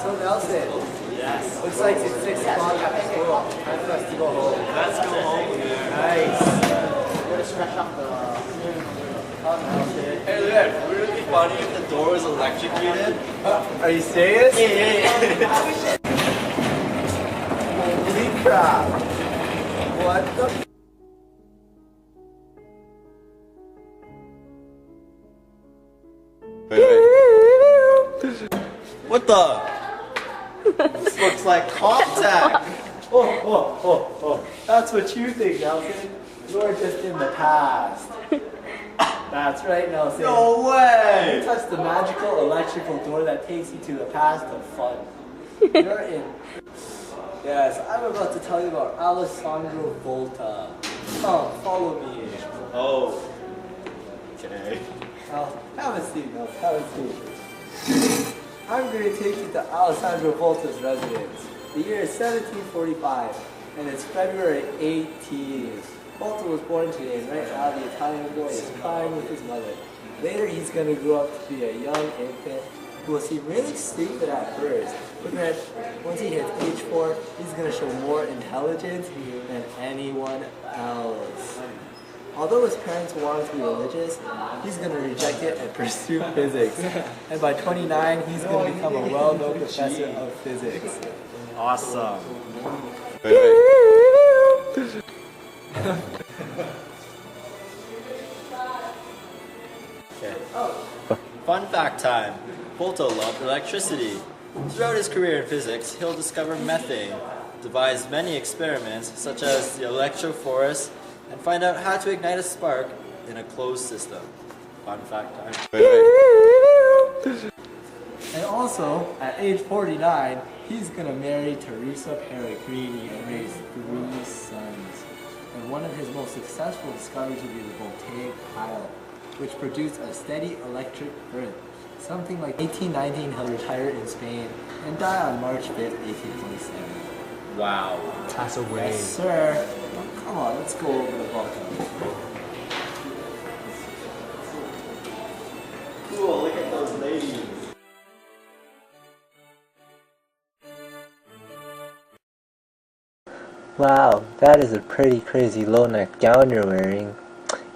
So Nelson, Yes. looks like it's 6 o'clock at school. Time for us to go home. Let's go home, Loumeir. Nice. We're gonna stretch up the... Hey, Loumeir, wouldn't it be funny if the door was electrocuted? Are you serious? Yeah. Holy crap. What the... What the? This looks like contact. Oh. That's what you think, Nelson. You're just in the past. That's right, Nelson. No way. You touched the magical electrical door that takes you to the past of fun. You're in. Yes, I'm about to tell you about Alessandro Volta. Come, follow me. Oh. Okay. Now, have a seat, Nelson. Have a seat. I'm going to take you to Alessandro Volta's residence. The year is 1745, and it's February 18th. Volta was born today, and right now the Italian boy is crying with his mother. Later he's going to grow up to be a young infant who will seem really stupid at first, but then once he hits age 4, he's going to show more intelligence than anyone else. Although his parents want him to be religious, he's going to reject it and pursue physics. And by 29, he's going to become a well-known professor of physics. Awesome. Okay. Fun fact time. Volta loved electricity. Throughout his career in physics, he'll discover methane, devise many experiments such as the electrophorus, and find out how to ignite a spark in a closed system. Fun fact time. And also, at age 49, he's going to marry Teresa Peregrini and raise 3 sons. And one of his most successful discoveries would be the voltaic pile, which produced a steady electric current. Something like 1819, he'll retire in Spain and die on March 5th, 1827. Wow. Pass away. Yes, sir. Come on, let's go over the Volta. Cool, look at those ladies. Wow, that is a pretty crazy low-neck gown you're wearing.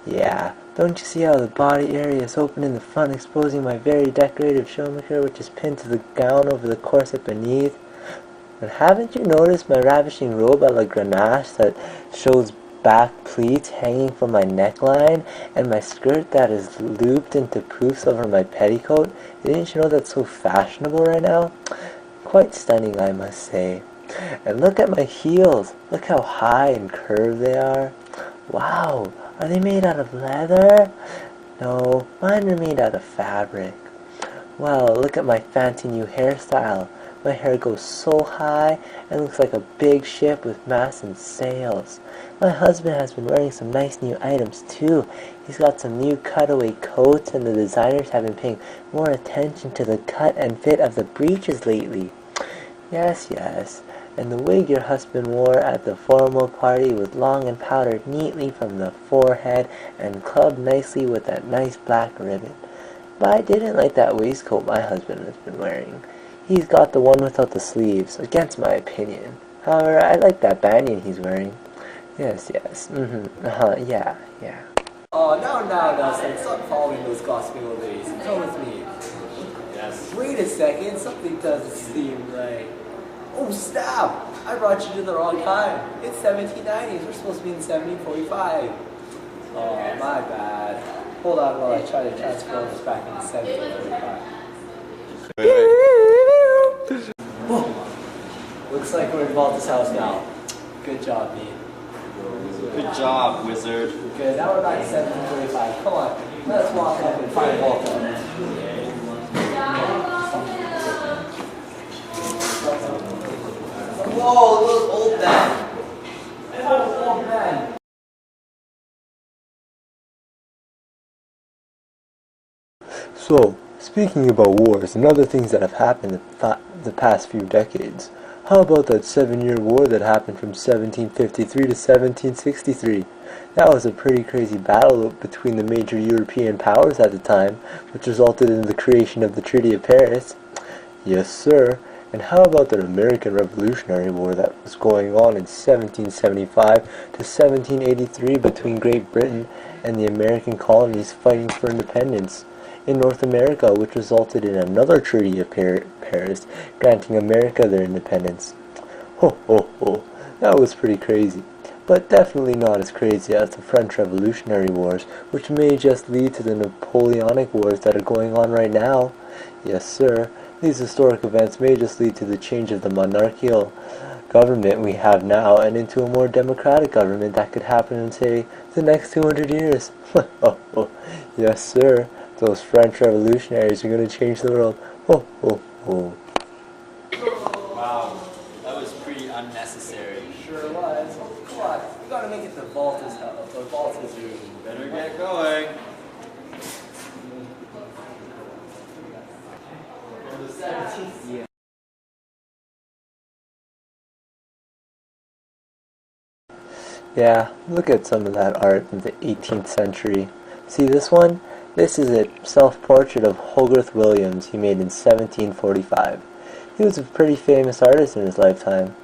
Yeah, don't you see how the body area is open in the front, exposing my very decorative shoemaker, which is pinned to the gown over the corset beneath? And haven't you noticed my ravishing robe à la Grenache that shows back pleats hanging from my neckline, and my skirt that is looped into poofs over my petticoat? Didn't you know that's so fashionable right now? Quite stunning, I must say. And look at my heels. Look how high and curved they are. Wow, are they made out of leather? No, mine are made out of fabric. Wow, look at my fancy new hairstyle. My hair goes so high and looks like a big ship with masts and sails. My husband has been wearing some nice new items too. He's got some new cutaway coats, and the designers have been paying more attention to the cut and fit of the breeches lately. Yes, and the wig your husband wore at the formal party was long and powdered neatly from the forehead and clubbed nicely with that nice black ribbon. But I didn't like that waistcoat my husband has been wearing. He's got the one without the sleeves, against my opinion. However, I like that banyan he's wearing. Yes, yeah. Oh, now, Nelson, stop following those gossiping old ladies. Come with me. Yes. Wait a second, something doesn't seem right. Oh, snap! I brought you to the wrong time. It's 1790s. We're supposed to be in 1745. Oh, my bad. Hold on while I try to transform us back into 1745. Whoa. Looks like we're in Volta's house now. Good job, me. Good job, wizard. Good, now we're back to 1745. Come on, let's walk up and find Volta. Whoa, those old men. Old man. So, speaking about wars and other things that have happened the past few decades, how about that 7-year war that happened from 1753 to 1763? That was a pretty crazy battle between the major European powers at the time, which resulted in the creation of the Treaty of Paris. Yes, sir. And how about the American Revolutionary War that was going on in 1775 to 1783 between Great Britain and the American colonies fighting for independence in North America, which resulted in another Treaty of Paris granting America their independence? Ho ho ho, that was pretty crazy. But definitely not as crazy as the French Revolutionary Wars, which may just lead to the Napoleonic Wars that are going on right now. Yes, sir. These historic events may just lead to the change of the monarchical government we have now and into a more democratic government that could happen in, say, the next 200 years. Oh, yes, sir. Those French revolutionaries are going to change the world. Oh. Wow, that was pretty unnecessary. Sure was. Come on, we gotta make it the Volta's house, or Volta's room. Better get going. The 17th year. Yeah, look at some of that art in the 18th century. See this one? This is a self-portrait of Hogarth Williams he made in 1745. He was a pretty famous artist in his lifetime.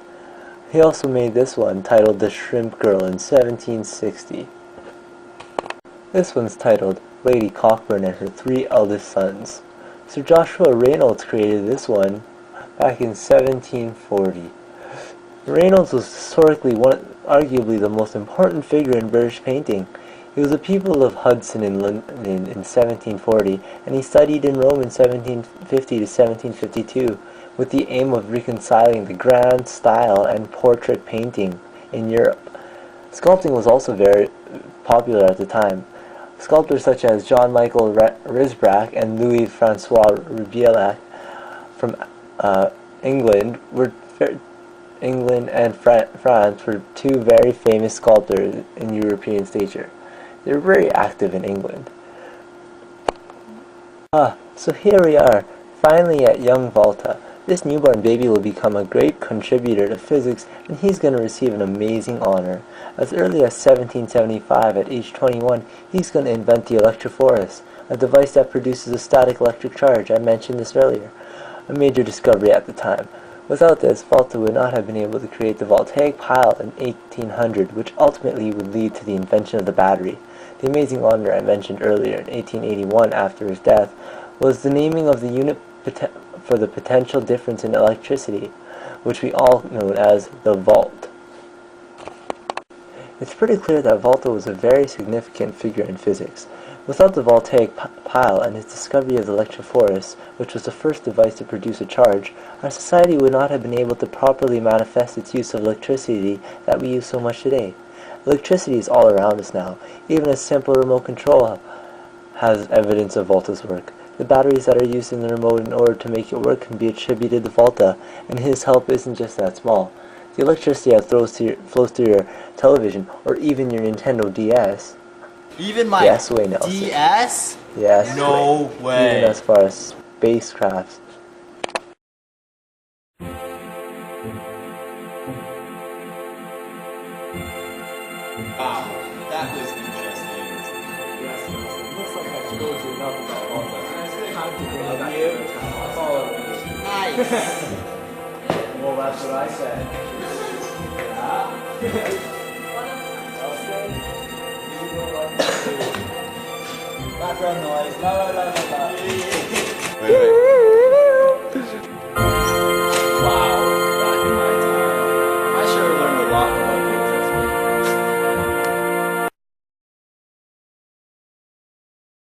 He also made this one, titled The Shrimp Girl, in 1760. This one's titled Lady Cockburn and Her Three Eldest Sons. Sir Joshua Reynolds created this one back in 1740. Reynolds was historically arguably the most important figure in British painting. He was a pupil of Hudson in London in 1740, and he studied in Rome in 1750 to 1752, with the aim of reconciling the grand style and portrait painting in Europe. Sculpting was also very popular at the time. Sculptors such as John Michael Risbach and Louis Francois Rubillac from England and France were two very famous sculptors in European stature. They were very active in England. So here we are, finally at young Volta. This newborn baby will become a great contributor to physics, and he's going to receive an amazing honor. As early as 1775, at age 21, he's going to invent the electrophorus, a device that produces a static electric charge. I mentioned this earlier, a major discovery at the time. Without this, Volta would not have been able to create the voltaic pile in 1800, which ultimately would lead to the invention of the battery. The amazing honor I mentioned earlier in 1881 after his death was the naming of the unit for the potential difference in electricity, which we all know as the volt. It's pretty clear that Volta was a very significant figure in physics. Without the voltaic pile and his discovery of the electrophorus, which was the first device to produce a charge, our society would not have been able to properly manifest its use of electricity that we use so much today. Electricity is all around us now. Even a simple remote control has evidence of Volta's work. The batteries that are used in the remote in order to make it work can be attributed to Volta, and his help isn't just that small. The electricity that flows through your television, or even your Nintendo DS. Even my DS? Yes. No way. Even as far as spacecrafts. Wow, that was interesting. Yes, looks like I told you enough about Volta. Time to bring it back you. to the channel. Follow me. Nice. Well, that's what I said. Yeah. Background noise. La la la la la.